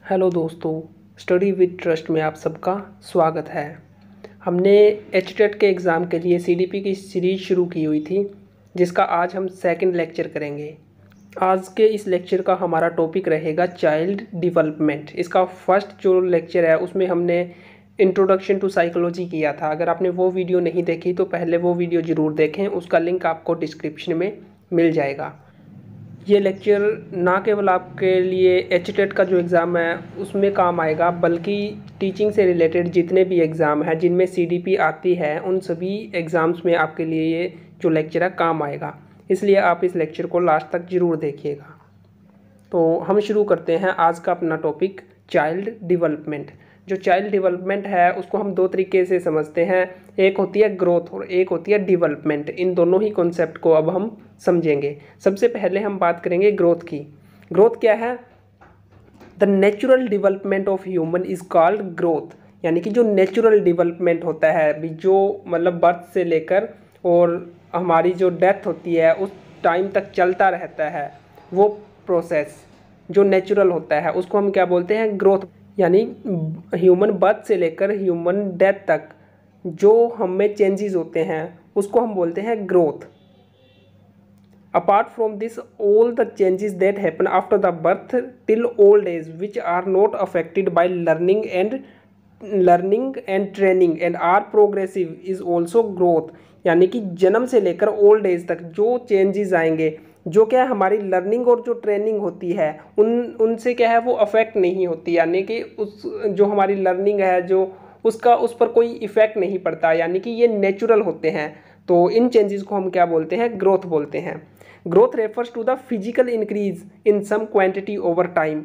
Hello दोस्तों, study with trust में आप सबका स्वागत है। हमने एचटेट के एग्ज़ाम के लिए सीडीपी की सीरीज़ शुरू की हुई थी, जिसका आज हम सेकंड लेक्चर करेंगे। आज के इस लेक्चर का हमारा टॉपिक रहेगा चाइल्ड डेवलपमेंट। इसका फर्स्ट जो लेक्चर है उसमें हमने इंट्रोडक्शन टू साइकोलॉजी किया था। अगर आपने वो वीडियो नहीं देखी तो पहले वो वीडियो ज़रूर देखें, उसका लिंक आपको डिस्क्रिप्शन में मिल जाएगा। ये लेक्चर ना केवल आपके लिए एचटेट का जो एग्ज़ाम है उसमें काम आएगा, बल्कि टीचिंग से रिलेटेड जितने भी एग्ज़ाम हैं जिनमें सीडीपी आती है उन सभी एग्ज़ाम्स में आपके लिए ये जो लेक्चर है काम आएगा। इसलिए आप इस लेक्चर को लास्ट तक ज़रूर देखिएगा। तो हम शुरू करते हैं आज का अपना टॉपिक, चाइल्ड डेवलपमेंट। जो चाइल्ड डेवलपमेंट है उसको हम दो तरीके से समझते हैं, एक होती है ग्रोथ और एक होती है डेवलपमेंट। इन दोनों ही कॉन्सेप्ट को अब हम समझेंगे। सबसे पहले हम बात करेंगे ग्रोथ की। ग्रोथ क्या है? The natural development of human is called growth. यानी कि जो नेचुरल डेवलपमेंट होता है अभी, जो मतलब बर्थ से लेकर और हमारी जो डेथ होती है उस टाइम तक चलता रहता है, वो प्रोसेस जो नेचुरल होता है उसको हम क्या बोलते हैं? ग्रोथ। यानी ह्यूमन बर्थ से लेकर ह्यूमन डेथ तक जो हमें चेंजेस होते हैं उसको हम बोलते हैं growth. Apart from this all the changes that happen after the birth till old age which are not affected by learning and training and are progressive is also growth. यानी कि जन्म से लेकर ओल्ड एज तक जो changes आएंगे, जो क्या है हमारी लर्निंग और जो ट्रेनिंग होती है उनसे क्या है वो अफेक्ट नहीं होती। यानी कि उस जो हमारी लर्निंग है जो उसका उस पर कोई इफेक्ट नहीं पड़ता, यानी कि ये नेचुरल होते हैं। तो इन चेंजेस को हम क्या बोलते हैं? ग्रोथ बोलते हैं। Growth refers to the physical increase in some quantity over time.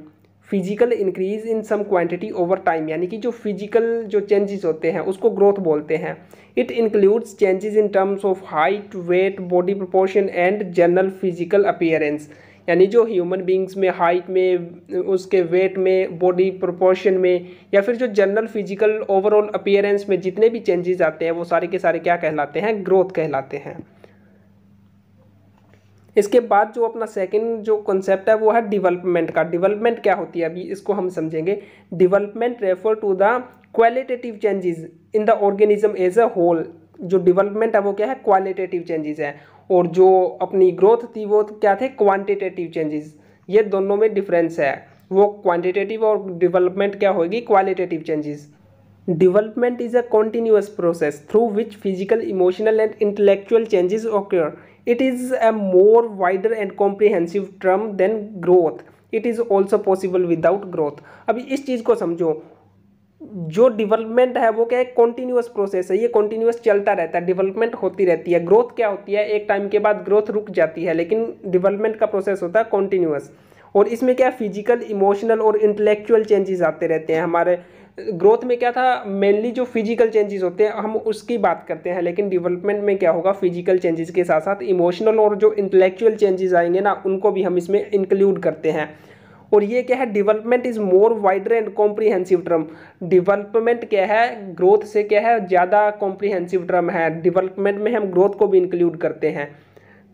Physical increase in some quantity over time, यानी कि जो फिजिकल जो चेंजेस होते हैं उसको ग्रोथ बोलते हैं। It includes changes in terms of height, weight, body proportion and general physical appearance. यानी जो ह्यूमन बींग्स में हाइट में, उसके वेट में, बॉडी प्रोपोर्शन में, या फिर जो जनरल फिजिकल ओवरऑल अपीयरेंस में जितने भी चेंजेस आते हैं वो सारे के सारे क्या कहलाते हैं? ग्रोथ कहलाते हैं। इसके बाद जो अपना सेकंड जो कॉन्सेप्ट है वो है डेवलपमेंट का। डेवलपमेंट क्या होती है अभी इसको हम समझेंगे। Development refer to the qualitative changes in the organism as a whole. जो डेवलपमेंट है वो क्या है? क्वालिटेटिव चेंजेस है, और जो अपनी ग्रोथ थी वो क्या थे? Quantitative changes. ये दोनों में डिफरेंस है, वो क्वांटिटेटिव और डेवलपमेंट क्या होगी? Qualitative changes. Development is a continuous process through which physical, emotional, and intellectual changes occur. It is a more wider and comprehensive term than growth. It is also possible without growth. अभी इस चीज़ को समझो, जो development है वो क्या है? Continuous process है, ये कॉन्टीन्यूअस चलता रहता है, डेवलपमेंट होती रहती है। ग्रोथ क्या होती है? एक टाइम के बाद ग्रोथ रुक जाती है, लेकिन डेवलपमेंट का प्रोसेस होता है कॉन्टीन्यूअस। और इसमें क्या फिजिकल, इमोशनल और इंटेलेक्चुअल चेंजेस आते रहते हैं। हमारे ग्रोथ में क्या था? मेनली जो फिजिकल चेंजेस होते हैं हम उसकी बात करते हैं, लेकिन डेवलपमेंट में क्या होगा? फिजिकल चेंजेस के साथ साथ इमोशनल और जो इंटेलेक्चुअल चेंजेस आएंगे ना, उनको भी हम इसमें इंक्लूड करते हैं। और ये क्या है? Development is more wider and comprehensive term. Development क्या है? ग्रोथ से क्या है? ज़्यादा कॉम्प्रिहेंसिव टर्म है। डेवलपमेंट में हम ग्रोथ को भी इंक्लूड करते हैं,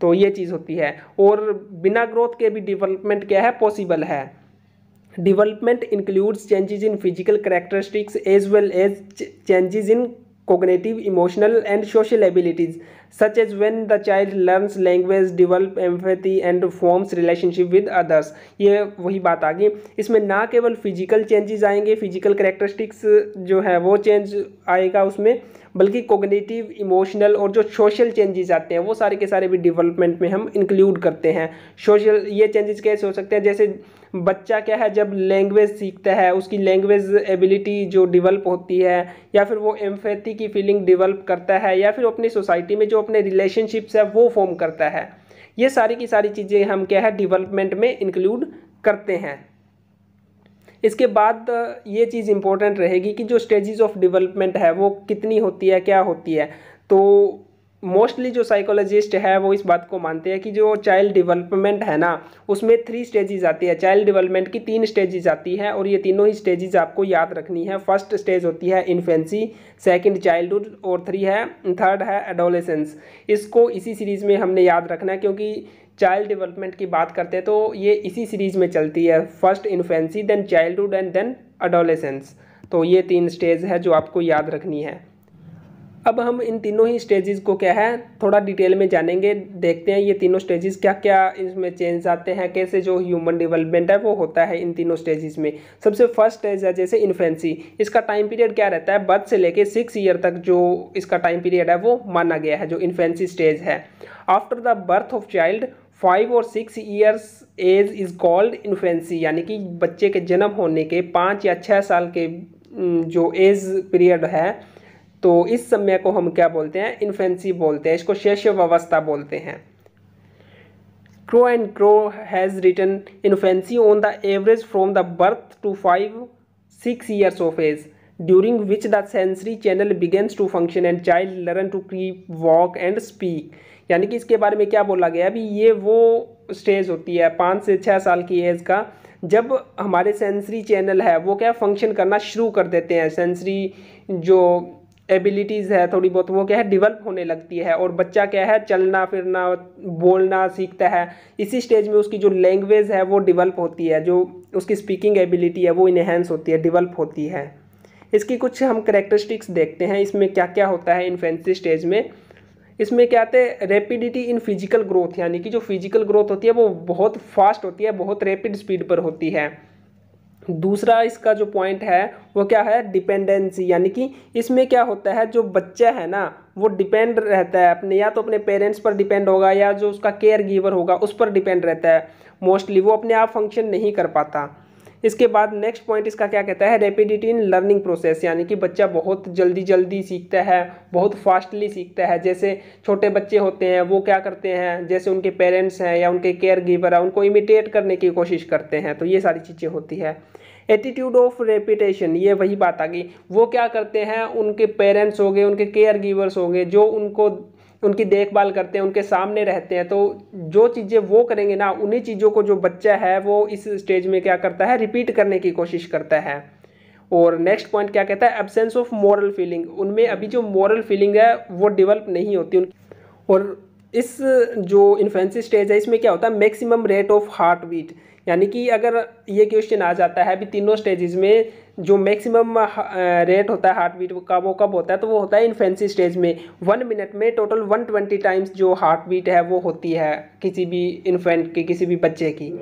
तो ये चीज़ होती है। और बिना ग्रोथ के भी डेवलपमेंट क्या है? पॉसिबल है। Development includes changes in physical characteristics as well as changes in cognitive, emotional, and social abilities, such as when the child learns language, develop empathy, and forms relationship with others. ये वही बात आ गई। इसमें ना केवल physical changes आएंगे, physical characteristics जो है वो चेंज आएगा उसमें, बल्कि कोग्निटिव, इमोशनल और जो सोशल चेंजेस आते हैं वो सारे के सारे भी डेवलपमेंट में हम इंक्लूड करते हैं। सोशल ये चेंजेस कैसे हो सकते हैं? जैसे बच्चा क्या है जब लैंग्वेज सीखता है, उसकी लैंग्वेज एबिलिटी जो डेवलप होती है, या फिर वो एम्पैथी की फीलिंग डेवलप करता है, या फिर अपनी सोसाइटी में जो अपने रिलेशनशिप्स है वो फॉर्म करता है। ये सारी की सारी चीज़ें हम क्या है? डेवलपमेंट में इंक्लूड करते हैं। इसके बाद ये चीज़ इंपॉर्टेंट रहेगी कि जो स्टेजेस ऑफ डेवलपमेंट है वो कितनी होती है, क्या होती है। तो मोस्टली जो साइकोलॉजिस्ट है वो इस बात को मानते हैं कि जो चाइल्ड डेवलपमेंट है ना उसमें 3 स्टेजेस आती है। चाइल्ड डेवलपमेंट की 3 स्टेजेस आती है, और ये तीनों ही स्टेजेस आपको याद रखनी है। फर्स्ट स्टेज होती है इन्फेंसी, सेकंड चाइल्डहुड, और थर्ड है एडोलेसेंस। इसको इसी सीरीज़ में हमने याद रखना है, क्योंकि चाइल्ड डेवलपमेंट की बात करते हैं तो ये इसी सीरीज में चलती है, first infancy, then childhood and then adolescence. तो ये 3 स्टेज है जो आपको याद रखनी है। अब हम इन तीनों ही स्टेजेस को क्या है थोड़ा डिटेल में जानेंगे, देखते हैं ये तीनों स्टेजेस क्या क्या इसमें चेंज आते हैं, कैसे जो ह्यूमन डेवलपमेंट है वो होता है इन तीनों स्टेजेस में। सबसे फर्स्ट स्टेज है जैसे इन्फेंसी, इसका टाइम पीरियड क्या रहता है, बर्थ से लेके 6 ईयर तक जो इसका टाइम पीरियड है वो माना गया है, जो इन्फेंसी स्टेज है। After the birth of child 5 और 6 years age is called infancy, यानी कि बच्चे के जन्म होने के 5 या 6 साल के जो एज पीरियड है तो इस समय को हम क्या बोलते हैं, इन्फेंसी बोलते हैं, इसको शैशवावस्था बोलते हैं। Crow and Crow has written infancy on the average from the birth to 5-6 years of age, during which the sensory channel begins to function and child learn to creep, walk and speak. यानी कि इसके बारे में क्या बोला गया अभी, ये वो स्टेज होती है 5 से 6 साल की एज का, जब हमारे सेंसरी चैनल है वो क्या फंक्शन करना शुरू कर देते हैं, सेंसरी जो एबिलिटीज़ है थोड़ी बहुत वो क्या है डेवलप होने लगती है, और बच्चा क्या है चलना फिरना बोलना सीखता है। इसी स्टेज में उसकी जो लैंग्वेज है वो डेवलप होती है, जो उसकी स्पीकिंग एबिलिटी है वो इनहेंस होती है, डेवलप होती है। इसकी कुछ हम करेक्टरिस्टिक्स देखते हैं, इसमें क्या क्या होता है इन्फेंसी स्टेज में। इसमें क्या आते हैं, रैपिडिटी इन फिजिकल ग्रोथ, यानी कि जो फिजिकल ग्रोथ होती है वो बहुत फास्ट होती है, बहुत रैपिड स्पीड पर होती है। दूसरा इसका जो पॉइंट है वो क्या है, डिपेंडेंसी, यानी कि इसमें क्या होता है जो बच्चा है ना वो डिपेंड रहता है अपने, या तो अपने पेरेंट्स पर डिपेंड होगा या जो उसका केयर गिवर होगा उस पर डिपेंड रहता है, मोस्टली वो अपने आप फंक्शन नहीं कर पाता। इसके बाद नेक्स्ट पॉइंट इसका क्या कहता है, रैपिडिटी इन लर्निंग प्रोसेस, यानी कि बच्चा बहुत जल्दी सीखता है, बहुत फास्टली सीखता है। जैसे छोटे बच्चे होते हैं वो क्या करते हैं, जैसे उनके पेरेंट्स हैं या उनके केयर गिवर है उनको इमिटेट करने की कोशिश करते हैं, तो ये सारी चीज़ें होती है। एटीट्यूड ऑफ रेपिटेशन, ये वही बात आ गई, वो क्या करते हैं, उनके पेरेंट्स हो गए, उनके केयर गिवर्स हो गए जो उनको उनकी देखभाल करते हैं, उनके सामने रहते हैं, तो जो चीज़ें वो करेंगे ना उन्हीं चीज़ों को जो बच्चा है वो इस स्टेज में क्या करता है, रिपीट करने की कोशिश करता है। और नेक्स्ट पॉइंट क्या कहता है, एब्सेंस ऑफ मॉरल फीलिंग, उनमें अभी जो मॉरल फीलिंग है वो डेवलप नहीं होती उनकी। और इस जो इन्फेंसी स्टेज है इसमें क्या होता है, maximum rate of heart beat, यानी कि अगर ये क्वेश्चन आ जाता है अभी तीनों स्टेजेस में जो मैक्सिमम रेट होता है हार्ट बीट का वो कब होता है, तो वो होता है इन्फेंसी स्टेज में। 1 मिनट में टोटल 120 टाइम्स जो हार्ट बीट है वो होती है किसी भी इन्फेंट की, किसी भी बच्चे की।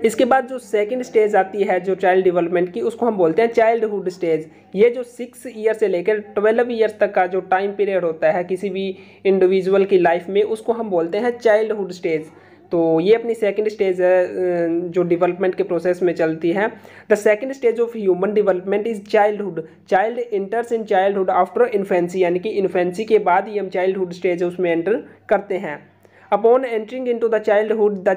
इसके बाद जो सेकंड स्टेज आती है जो चाइल्ड डेवलपमेंट की, उसको हम बोलते हैं चाइल्डहुड स्टेज। ये जो 6 ईयर से लेकर 12 ईयर्स तक का जो टाइम पीरियड होता है किसी भी इंडिविजुअल की लाइफ में, उसको हम बोलते हैं चाइल्डहुड स्टेज। तो ये अपनी सेकंड स्टेज है जो डेवलपमेंट के प्रोसेस में चलती है। The second stage of human development is childhood, child इंटर्स in childhood after infancy, यानी कि इन्फेंसी के बाद ही हम चाइल्डहुड स्टेज उसमें एंटर करते हैं। Upon entering into the childhood, the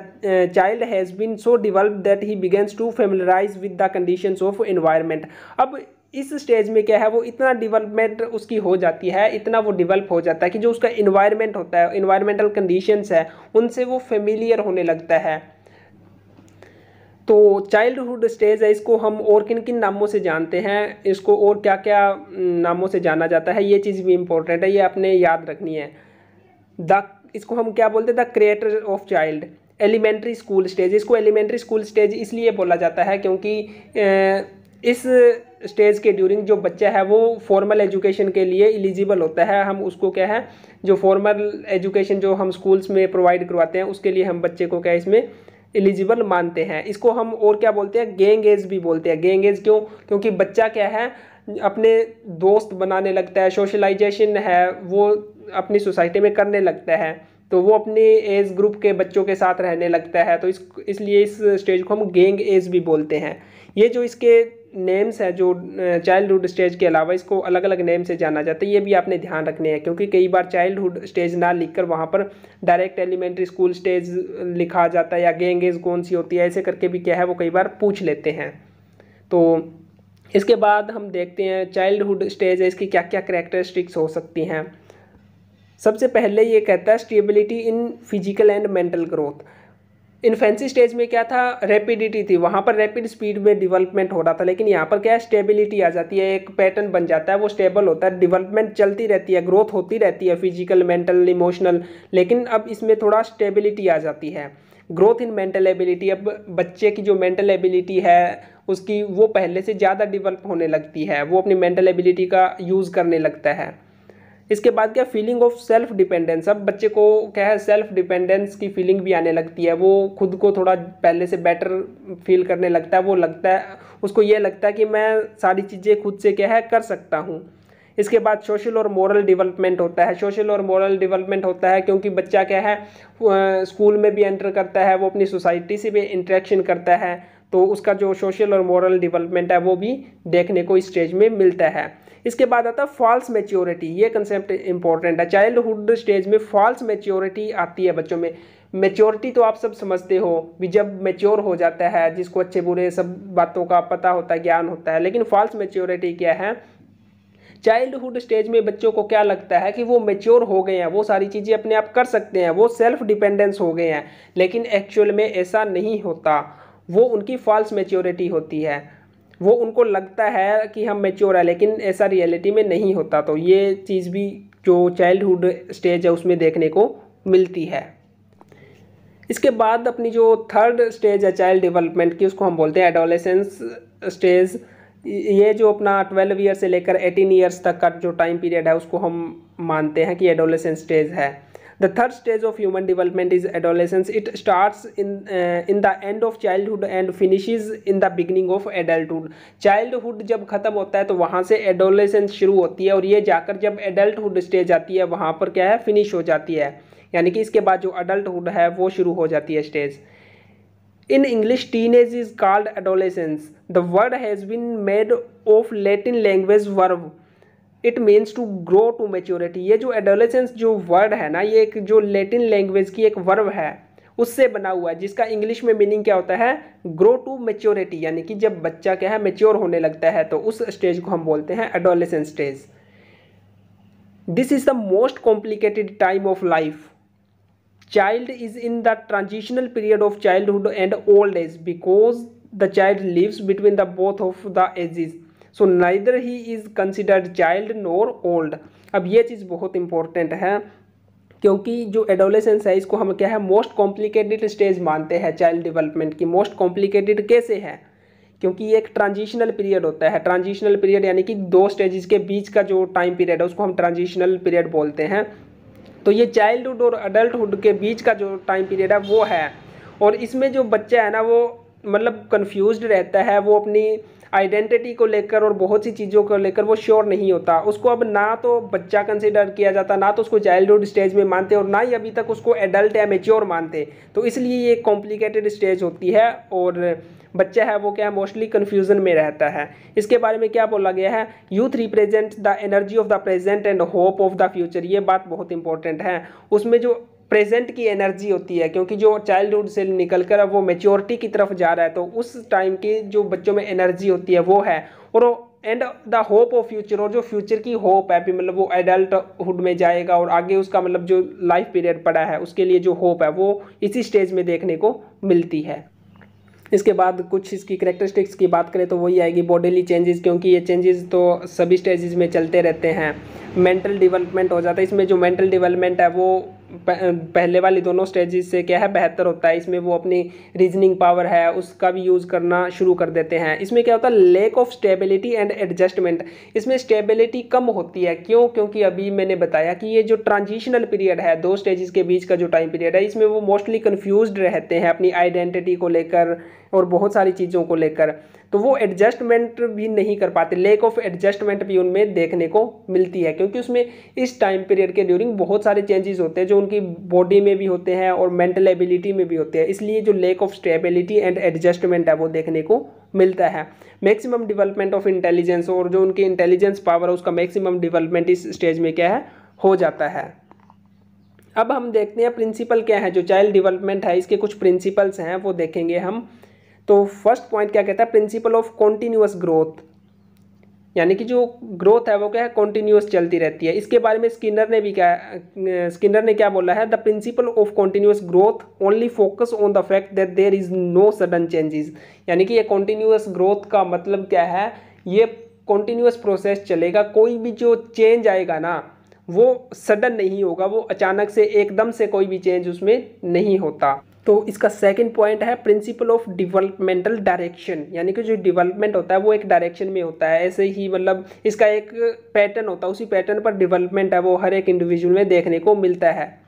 child has been so developed that he begins to familiarize with the conditions of environment. अब इस स्टेज में क्या है, वो इतना डेवलपमेंट उसकी हो जाती है, इतना वो डेवलप हो जाता है कि जो उसका इन्वायरमेंट होता है, इन्वायरमेंटल कंडीशंस है, उनसे वो फेमिलियर होने लगता है। तो चाइल्डहुड स्टेज है, इसको हम और किन किन नामों से जानते हैं, इसको और क्या क्या नामों से जाना जाता है, ये चीज़ भी इम्पोर्टेंट है, ये आपने याद रखनी है। इसको हम क्या बोलते हैं, the creator of child. Elementary school stage, इसको एलिमेंट्री स्कूल स्टेज इसलिए बोला जाता है क्योंकि इस स्टेज के ड्यूरिंग जो बच्चा है वो फॉर्मल एजुकेशन के लिए एलिजिबल होता है। हम उसको क्या है, जो फॉर्मल एजुकेशन जो हम स्कूल्स में प्रोवाइड करवाते हैं उसके लिए हम बच्चे को क्या इसमें एलिजिबल मानते हैं। इसको हम और क्या बोलते हैं, गैंग एज भी बोलते हैं। गैंग एज क्यों, क्योंकि बच्चा क्या है अपने दोस्त बनाने लगता है, सोशलाइजेशन है वो अपनी सोसाइटी में करने लगता है, तो वो अपने एज ग्रुप के बच्चों के साथ रहने लगता है, तो इसलिए इस स्टेज को हम गैंग एज भी बोलते हैं। ये जो इसके नेम्स है जो चाइल्डहुड स्टेज के अलावा इसको अलग अलग नेम से जाना जाता है, ये भी आपने ध्यान रखने हैं क्योंकि कई बार चाइल्डहुड स्टेज ना लिखकर वहाँ पर डायरेक्ट एलिमेंट्री स्कूल स्टेज लिखा जाता है या गैंग एज कौन सी होती है, ऐसे करके भी क्या है वो कई बार पूछ लेते हैं। तो इसके बाद हम देखते हैं चाइल्डहुड स्टेज है, इसकी क्या क्या करैक्टरिस्टिक्स हो सकती हैं। सबसे पहले ये कहता है stability in physical and mental growth. Infancy stage में क्या था, रैपिडिटी थी, वहाँ पर रैपिड स्पीड में डेवलपमेंट हो रहा था, लेकिन यहाँ पर क्या है, स्टेबिलिटी आ जाती है, एक पैटर्न बन जाता है, वो स्टेबल होता है, डेवलपमेंट चलती रहती है, ग्रोथ होती रहती है, फिजिकल, मेंटल, इमोशनल, लेकिन अब इसमें थोड़ा स्टेबिलिटी आ जाती है, ग्रोथ इन मेंटल एबिलिटी। अब बच्चे की जो मेंटल एबिलिटी है उसकी वो पहले से ज़्यादा डेवलप होने लगती है, वो अपनी मेंटल एबिलिटी का यूज़ करने लगता है। इसके बाद क्या, फीलिंग ऑफ सेल्फ डिपेंडेंस, अब बच्चे को क्या है, सेल्फ डिपेंडेंस की फीलिंग भी आने लगती है, वो खुद को थोड़ा पहले से बेटर फील करने लगता है, वो लगता है उसको, ये लगता है कि मैं सारी चीज़ें खुद से क्या है कर सकता हूँ। इसके बाद सोशल और मोरल डेवलपमेंट होता है, सोशल और मोरल डेवलपमेंट होता है क्योंकि बच्चा क्या है स्कूल में भी एंटर करता है, वो अपनी सोसाइटी से भी इंटरेक्शन करता है, तो उसका जो सोशल और मोरल डेवलपमेंट है वो भी देखने को इस स्टेज में मिलता है। इसके बाद आता है फॉल्स मैच्योरिटी, ये कंसेप्ट इंपॉर्टेंट है। चाइल्डहुड स्टेज में फॉल्स मैच्योरिटी आती है बच्चों में। मैच्योरिटी तो आप सब समझते हो भी, जब मैच्योर हो जाता है, जिसको अच्छे बुरे सब बातों का पता होता है, ज्ञान होता है, लेकिन फॉल्स मैच्योरिटी क्या है, चाइल्डहुड स्टेज में बच्चों को क्या लगता है कि वो मैच्योर हो गए हैं, वो सारी चीज़ें अपने आप कर सकते हैं, वो सेल्फ डिपेंडेंस हो गए हैं, लेकिन एक्चुअल में ऐसा नहीं होता, वो उनकी फॉल्स मैच्योरिटी होती है, वो उनको लगता है कि हम मैच्योर है, लेकिन ऐसा रियलिटी में नहीं होता। तो ये चीज़ भी जो चाइल्डहुड स्टेज है उसमें देखने को मिलती है। इसके बाद अपनी जो थर्ड स्टेज है चाइल्ड डेवलपमेंट की, उसको हम बोलते हैं एडोलेसेंस स्टेज। ये जो अपना 12 ईयर से लेकर 18 ईयर्स तक का जो टाइम पीरियड है उसको हम मानते हैं कि एडोलेसेंस स्टेज है। The third stage of human development is adolescence. It starts in the end of childhood and finishes in the beginning of adulthood. Childhood जब खत्म होता है तो वहाँ से adolescence शुरू होती है, और ये जाकर जब adulthood stage आती है वहाँ पर क्या है, फिनिश हो जाती है, यानी कि इसके बाद जो adulthood है वो शुरू हो जाती है stage. In English, teenage is called adolescence. The word has been made of Latin language verb. It means to grow to maturity. ये जो एडोलेसेंस जो वर्ड है ना, ये एक जो लेटिन लैंग्वेज की एक वर्ब है उससे बना हुआ है, जिसका इंग्लिश में मीनिंग क्या होता है, ग्रो टू मेच्योरिटी, यानी कि जब बच्चा क्या है मेच्योर होने लगता है, तो उस स्टेज को हम बोलते हैं adolescence stage. This is the most complicated time of life. Child is in the transitional period of childhood and old age because the child lives between the both of the ages, so neither he is considered child nor old. अब ये चीज़ बहुत important है क्योंकि जो adolescence है इसको हम क्या है, मोस्ट कॉम्प्लिकेटेड स्टेज मानते हैं चाइल्ड डेवलपमेंट की। मोस्ट कॉम्प्लिकेटेड कैसे है, क्योंकि ये एक ट्रांजिशनल पीरियड होता है। ट्रांजिशनल पीरियड यानी कि दो स्टेजेस के बीच का जो टाइम पीरियड है उसको हम ट्रांजिशनल पीरियड बोलते हैं। तो ये चाइल्डहुड और अडल्टहुड के बीच का जो टाइम पीरियड है वो है, और इसमें जो बच्चा है ना वो मतलब कन्फ्यूज्ड रहता है, वो अपनी आइडेंटिटी को लेकर और बहुत सी चीज़ों को लेकर वो श्योर नहीं होता। उसको अब ना तो बच्चा कंसिडर किया जाता, ना तो उसको चाइल्डहुड स्टेज में मानते, और ना ही अभी तक उसको एडल्ट या मेच्योर मानते। तो इसलिए ये कॉम्प्लिकेटेड स्टेज होती है, और बच्चा है वो क्या है, मोस्टली कन्फ्यूजन में रहता है। इसके बारे में क्या बोला गया है, youth represent the energy of the present and hope of the future. ये बात बहुत इंपॉर्टेंट है। उसमें जो प्रेजेंट की एनर्जी होती है, क्योंकि जो चाइल्डहुड से निकलकर अब वो मेच्योरिटी की तरफ जा रहा है, तो उस टाइम की जो बच्चों में एनर्जी होती है वो है, और and the hope of future, और जो फ्यूचर की होप है भी, मतलब वो एडल्टहुड में जाएगा और आगे उसका मतलब जो लाइफ पीरियड पड़ा है उसके लिए जो होप है वो इसी स्टेज में देखने को मिलती है। इसके बाद कुछ इसकी करेक्टरिस्टिक्स की बात करें तो वही आएगी बॉडीली चेंजेस, क्योंकि ये चेंजेस तो सभी स्टेजेस में चलते रहते हैं। मेंटल डेवलपमेंट हो जाता है, इसमें जो मेंटल डेवलपमेंट है वो पहले वाली दोनों स्टेजेस से क्या है बेहतर होता है। इसमें वो अपनी रीजनिंग पावर है उसका भी यूज़ करना शुरू कर देते हैं। इसमें क्या होता है, lake of stability and adjustment. इसमें स्टेबिलिटी कम होती है, क्यों, क्योंकि अभी मैंने बताया कि ये जो ट्रांजिशनल पीरियड है, दो स्टेजेस के बीच का जो टाइम पीरियड है, इसमें वो मोस्टली कन्फ्यूज्ड रहते हैं अपनी आइडेंटिटी को लेकर और बहुत सारी चीज़ों को लेकर, तो वो एडजस्टमेंट भी नहीं कर पाते। लेक ऑफ एडजस्टमेंट भी उनमें देखने को मिलती है, क्योंकि उसमें इस टाइम पीरियड के ड्यूरिंग बहुत सारे चेंजेस होते हैं जो उनकी बॉडी में भी होते हैं और मेंटल एबिलिटी में भी होते हैं। इसलिए जो lake of stability and adjustment है वो देखने को मिलता है। मैक्सिमम डेवलपमेंट ऑफ इंटेलिजेंस, और जो उनकी इंटेलिजेंस पावर है उसका मैक्सिमम डेवलपमेंट इस स्टेज में क्या है, हो जाता है। अब हम देखते हैं प्रिंसिपल क्या है, जो चाइल्ड डेवलपमेंट है इसके कुछ प्रिंसिपल्स हैं वो देखेंगे हम। तो फर्स्ट पॉइंट क्या कहता है, प्रिंसिपल ऑफ कॉन्टिन्यूअस ग्रोथ। यानी कि जो ग्रोथ है वो क्या है, कॉन्टिन्यूस चलती रहती है। इसके बारे में स्किनर ने क्या बोला है, the principle of continuous growth only focus on the fact that there is no sudden changes. यानी कि ये कॉन्टिन्यूस ग्रोथ का मतलब क्या है, ये कॉन्टिन्यूस प्रोसेस चलेगा, कोई भी जो चेंज आएगा ना वो सडन नहीं होगा, वो अचानक से एकदम से कोई भी चेंज उसमें नहीं होता। तो इसका सेकंड पॉइंट है प्रिंसिपल ऑफ डेवलपमेंटल डायरेक्शन, यानी कि जो डेवलपमेंट होता है वो एक डायरेक्शन में होता है, ऐसे ही मतलब इसका एक पैटर्न होता है, उसी पैटर्न पर डेवलपमेंट है वो हर एक इंडिविजुअल में देखने को मिलता है।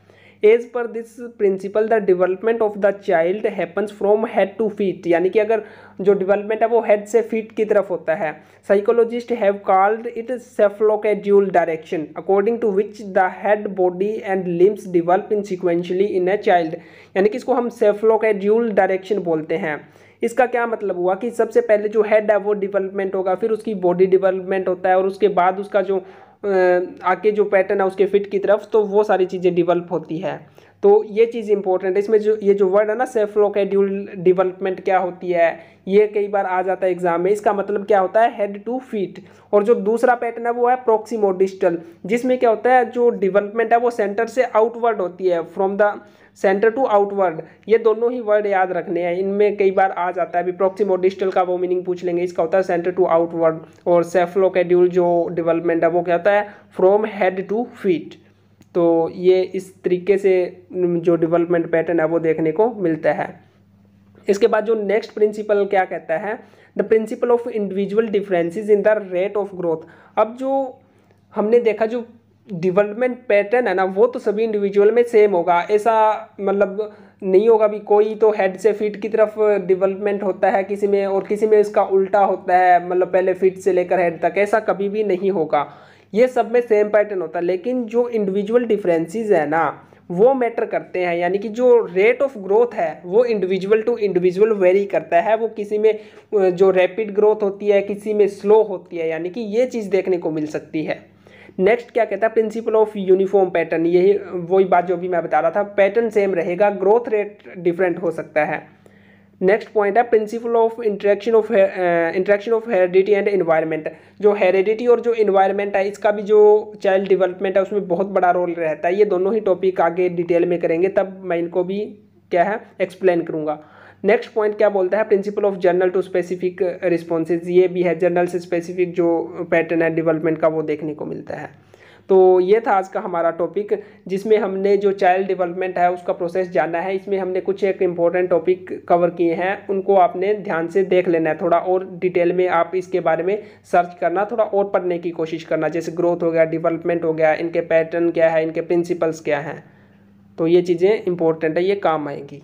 As per this principle the development of the child happens from head to feet, यानी कि अगर जो डेवलपमेंट है वो हेड से फीट की तरफ होता है। Psychologist have called it cephalocaudal direction according to which the head body and limbs develop in sequentially in a child, यानी कि इसको हम सेफलोकेड्यूल डायरेक्शन बोलते हैं। इसका क्या मतलब हुआ कि सबसे पहले जो हेड है वो डेवलपमेंट होगा, फिर उसकी बॉडी डेवलपमेंट होता है और उसके बाद उसका जो आगे जो पैटर्न है उसके फिट की तरफ, तो वो सारी चीज़ें डेवलप होती है। तो ये चीज़ इंपॉर्टेंट है इसमें, जो ये जो वर्ड है ना सेफलोकेड्यूल डेवलपमेंट क्या होती है, ये कई बार आ जाता है एग्जाम में। इसका मतलब क्या होता है, हेड टू फीट। और जो दूसरा पैटर्न है वो है प्रोक्सिमोडिस्टल, जिसमें क्या होता है जो डेवलपमेंट है वो सेंटर से आउटवर्ड होती है, from the centre to outward. ये दोनों ही वर्ड याद रखने हैं, इनमें कई बार आ जाता है। अभी प्रोक्सिमोडिस्टल का वो मीनिंग पूछ लेंगे, इसका होता है सेंटर टू आउटवर्ड, और सेफलोकेड्यूल जो डेवलपमेंट है वो क्या होता है, फ्रॉम हेड टू फीट। तो ये इस तरीके से जो डेवलपमेंट पैटर्न है वो देखने को मिलता है। इसके बाद जो नेक्स्ट प्रिंसिपल क्या कहता है, the principle of individual differences in the rate of growth. अब जो हमने देखा जो डेवलपमेंट पैटर्न है ना वो तो सभी इंडिविजुअल में सेम होगा, ऐसा मतलब नहीं होगा भी कोई तो हेड से फीट की तरफ डेवलपमेंट होता है किसी में और किसी में इसका उल्टा होता है, मतलब पहले फीट से लेकर हेड तक, ऐसा कभी भी नहीं होगा। ये सब में सेम पैटर्न होता है, लेकिन जो इंडिविजुअल डिफरेंसेस है ना वो मैटर करते हैं। यानी कि जो रेट ऑफ ग्रोथ है वो इंडिविजुअल टू इंडिविजुअल वेरी करता है, वो किसी में जो रैपिड ग्रोथ होती है किसी में स्लो होती है, यानी कि ये चीज़ देखने को मिल सकती है। नेक्स्ट क्या कहता है, प्रिंसिपल ऑफ यूनिफॉर्म पैटर्न, यही वही बात जो भी मैं बता रहा था, पैटर्न सेम रहेगा, ग्रोथ रेट डिफरेंट हो सकता है। नेक्स्ट पॉइंट है principle of interaction of heredity and environment. जो हेरिडिटी और जो एनवायरनमेंट है इसका भी जो चाइल्ड डेवलपमेंट है उसमें बहुत बड़ा रोल रहता है। ये दोनों ही टॉपिक आगे डिटेल में करेंगे, तब मैं इनको भी क्या है एक्सप्लेन करूँगा। नेक्स्ट पॉइंट क्या बोलता है, principle of general to specific responses, ये भी है जनरल से स्पेसिफिक जो पैटर्न है डेवलपमेंट का वो देखने को मिलता है। तो ये था आज का हमारा टॉपिक, जिसमें हमने जो चाइल्ड डेवलपमेंट है उसका प्रोसेस जाना है। इसमें हमने कुछ एक इम्पॉर्टेंट टॉपिक कवर किए हैं, उनको आपने ध्यान से देख लेना है, थोड़ा और डिटेल में आप इसके बारे में सर्च करना, थोड़ा और पढ़ने की कोशिश करना, जैसे ग्रोथ हो गया, डेवलपमेंट हो गया, इनके पैटर्न क्या है, इनके प्रिंसिपल्स क्या हैं। तो ये चीज़ें इंपॉर्टेंट है, ये काम आएंगी।